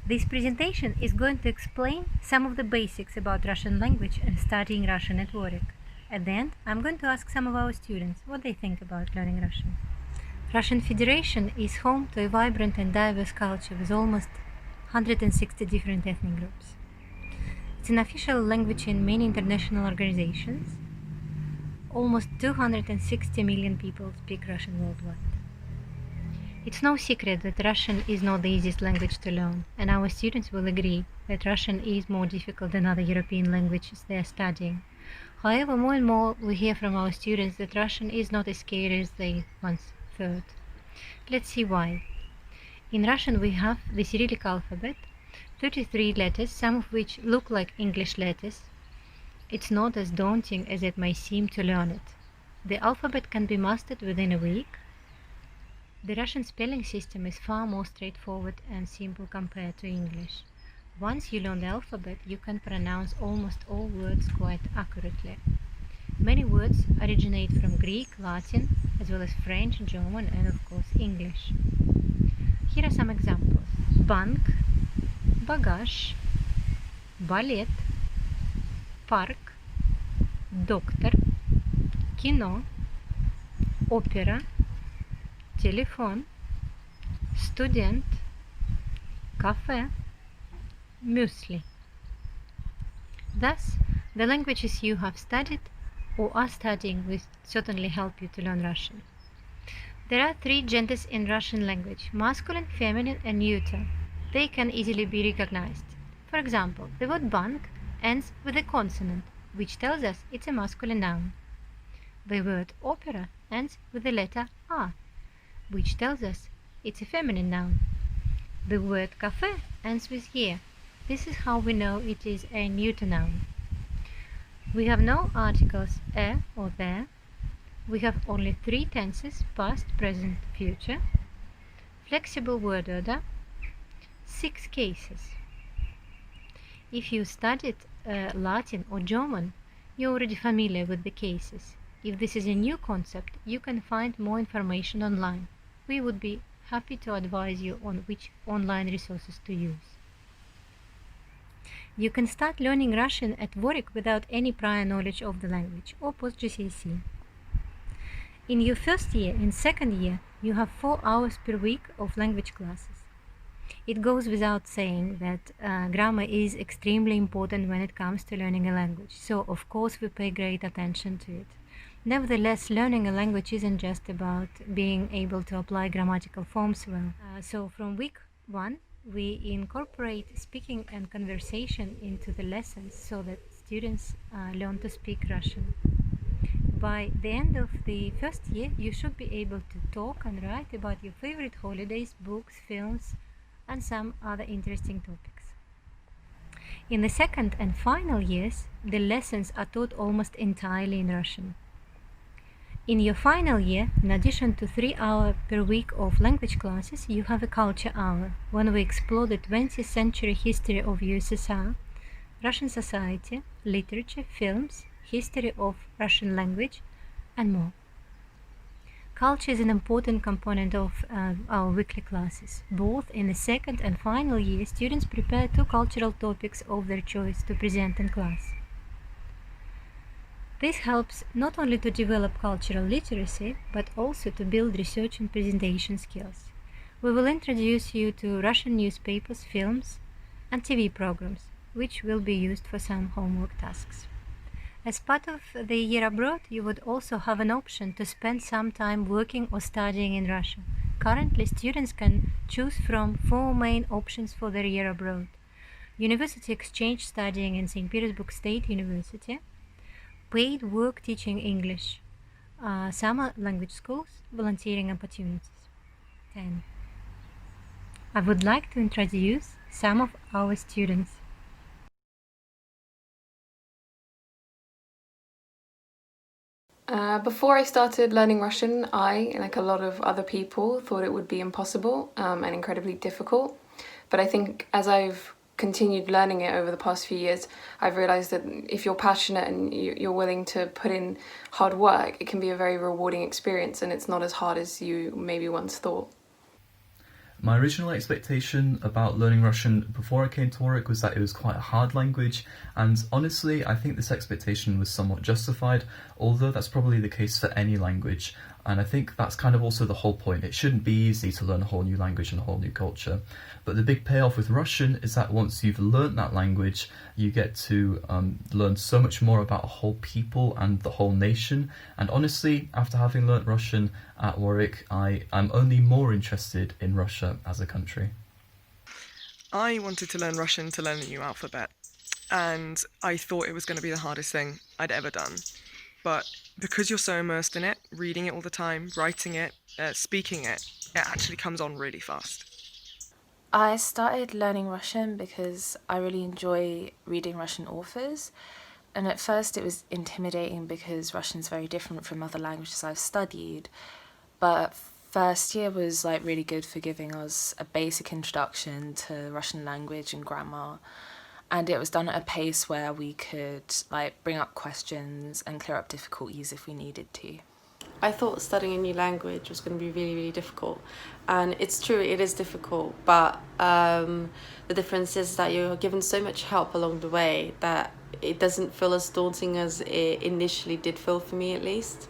This presentation is going to explain some of the basics about Russian language and studying Russian at Warwick. At the end, I'm going to ask some of our students what they think about learning Russian. Russian Federation is home to a vibrant and diverse culture with almost 160 different ethnic groups. It's an official language in many international organizations. Almost 260 million people speak Russian worldwide. It's no secret that Russian is not the easiest language to learn, and our students will agree that Russian is more difficult than other European languages they are studying. However, more and more we hear from our students that Russian is not as scary as they once thought. Let's see why. In Russian we have the Cyrillic alphabet, 33 letters, some of which look like English letters. It's not as daunting as it may seem to learn it. The alphabet can be mastered within a week. The Russian spelling system is far more straightforward and simple compared to English. Once you learn the alphabet, you can pronounce almost all words quite accurately. Many words originate from Greek, Latin, as well as French, German, and of course English. Here are some examples. Bank, bagage, ballet, park, доктор, кино, опера, телефон, студент, кафе, muesli. Thus, the languages you have studied or are studying will certainly help you to learn Russian. There are 3 genders in Russian language: masculine, feminine, and neuter. They can easily be recognized. For example, the word bank ends with a consonant, which tells us it's a masculine noun. The word opera ends with the letter A, which tells us it's a feminine noun. The word café ends with ye. This is how we know it is a neuter noun. We have no articles e or there. We have only 3 tenses: past, present, future, flexible word order, 6 cases. If you studied Latin or German, you're already familiar with the cases. If this is a new concept, you can find more information online. We would be happy to advise you on which online resources to use. You can start learning Russian at Warwick without any prior knowledge of the language or post-GCSE. In your first year and second year, you have 4 hours per week of language classes. It goes without saying that grammar is extremely important when it comes to learning a language, so of course we pay great attention to it. Nevertheless, learning a language isn't just about being able to apply grammatical forms well. So from week 1, we incorporate speaking and conversation into the lessons so that students learn to speak Russian. By the end of the first year, you should be able to talk and write about your favorite holidays, books, films, and some other interesting topics. In the second and final years, the lessons are taught almost entirely in Russian. In your final year, in addition to 3 hours per week of language classes, you have a culture hour, when we explore the 20th century history of USSR, Russian society, literature, films, history of Russian language, and more. Culture is an important component of our weekly classes. Both in the second and final year, students prepare 2 cultural topics of their choice to present in class. This helps not only to develop cultural literacy, but also to build research and presentation skills. We will introduce you to Russian newspapers, films, and TV programs, which will be used for some homework tasks. As part of the year abroad, you would also have an option to spend some time working or studying in Russia. Currently, students can choose from 4 main options for their year abroad: university exchange studying in St. Petersburg State University, paid work teaching English, summer language schools, volunteering opportunities. And I would like to introduce some of our students. Before I started learning Russian, I, like a lot of other people, thought it would be impossible and incredibly difficult. But I think as I've continued learning it over the past few years, I've realized that if you're passionate and you're willing to put in hard work, it can be a very rewarding experience, and it's not as hard as you maybe once thought. My original expectation about learning Russian before I came to Warwick was that it was quite a hard language, and honestly, I think this expectation was somewhat justified, although that's probably the case for any language. And I think that's kind of also the whole point. It shouldn't be easy to learn a whole new language and a whole new culture. But the big payoff with Russian is that once you've learnt that language, you get to learn so much more about a whole people and the whole nation. And honestly, after having learnt Russian at Warwick, I'm only more interested in Russia as a country. I wanted to learn Russian to learn a new alphabet, and I thought it was going to be the hardest thing I'd ever done. But because you're so immersed in it, reading it all the time, writing it, speaking it, it actually comes on really fast. I started learning Russian because I really enjoy reading Russian authors. And at first it was intimidating because Russian's very different from other languages I've studied. But first year was really good for giving us a basic introduction to Russian language and grammar. And it was done at a pace where we could bring up questions and clear up difficulties if we needed to. I thought studying a new language was going to be really, really difficult. And it's true, it is difficult, but the difference is that you're given so much help along the way that it doesn't feel as daunting as it initially did feel for me, at least.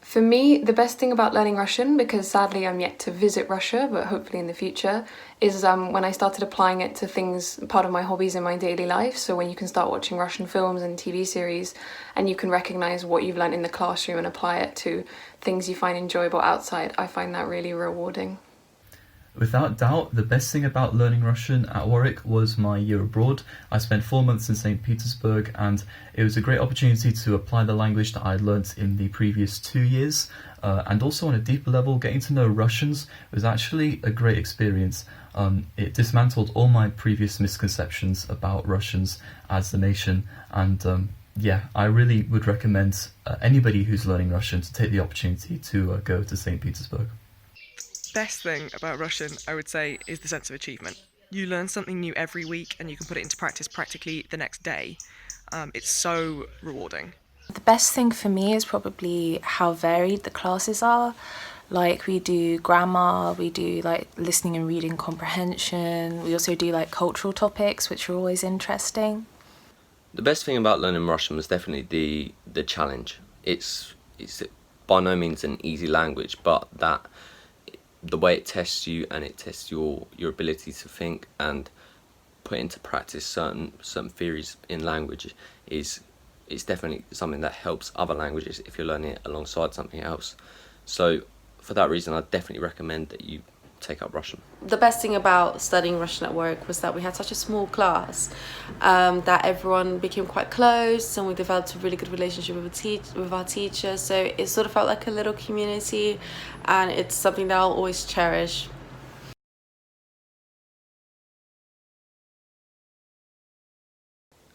For me, the best thing about learning Russian, because sadly I'm yet to visit Russia, but hopefully in the future, is when I started applying it to things, part of my hobbies in my daily life. So when you can start watching Russian films and TV series, and you can recognise what you've learned in the classroom and apply it to things you find enjoyable outside, I find that really rewarding. Without doubt, the best thing about learning Russian at Warwick was my year abroad. I spent 4 months in St. Petersburg, and it was a great opportunity to apply the language that I'd learnt in the previous 2 years. And also on a deeper level, getting to know Russians was actually a great experience. It dismantled all my previous misconceptions about Russians as a nation, and I really would recommend anybody who's learning Russian to take the opportunity to go to St. Petersburg. Best thing about Russian, I would say, is the sense of achievement. You learn something new every week and you can put it into practice practically the next day. It's so rewarding. The best thing for me is probably how varied the classes are. We do grammar, we do listening and reading comprehension, we also do cultural topics, which are always interesting. The best thing about learning Russian was definitely the challenge. It's by no means an easy language, but the way it tests you, and it tests your ability to think and put into practice certain theories in language is definitely something that helps other languages if you're learning it alongside something else. So for that reason, I definitely recommend that you take up Russian. The best thing about studying Russian at work was that we had such a small class that everyone became quite close, and we developed a really good relationship with our teacher. So it sort of felt like a little community, and it's something that I'll always cherish.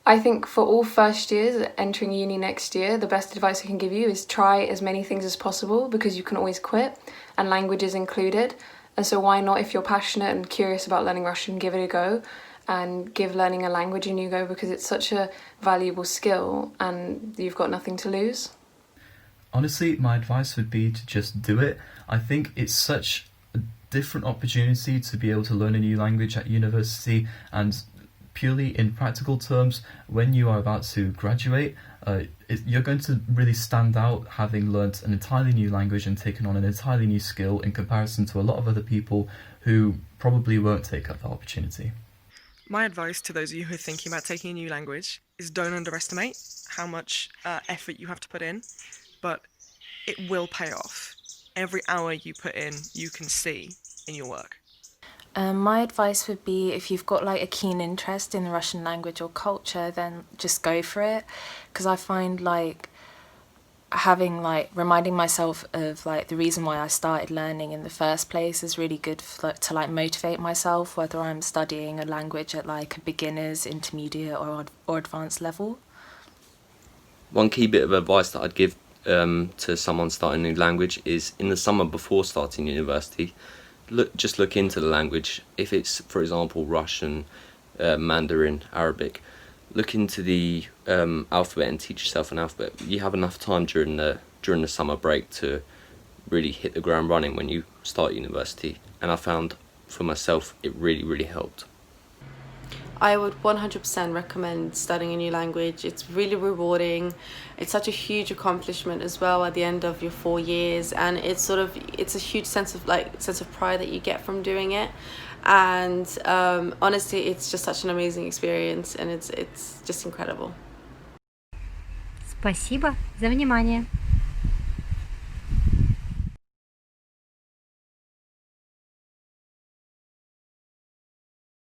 I think for all first years entering uni next year, the best advice I can give you is try as many things as possible, because you can always quit, and language is included. And so why not, if you're passionate and curious about learning Russian, give it a go and give learning a language a new go, because it's such a valuable skill and you've got nothing to lose. Honestly, my advice would be to just do it. I think it's such a different opportunity to be able to learn a new language at university, and purely in practical terms, when you are about to graduate, you're going to really stand out having learnt an entirely new language and taken on an entirely new skill in comparison to a lot of other people who probably won't take up that opportunity. My advice to those of you who are thinking about taking a new language is don't underestimate how much effort you have to put in, but it will pay off. Every hour you put in, you can see in your work. My advice would be, if you've got a keen interest in the Russian language or culture, then just go for it, because I find having reminding myself of the reason why I started learning in the first place is really good to motivate myself, whether I'm studying a language at a beginner's, intermediate or advanced level. One key bit of advice that I'd give to someone starting a new language is, in the summer before starting university, just look into the language. If it's, for example, Russian, Mandarin, Arabic, look into the alphabet and teach yourself an alphabet. You have enough time during the during the summer break to really hit the ground running when you start university, and I found for myself it really helped. I would 100% recommend studying a new language. It's really rewarding. It's such a huge accomplishment as well at the end of your 4 years, and it's a huge sense of pride that you get from doing it. And honestly, it's just such an amazing experience, and it's just incredible. Спасибо за внимание.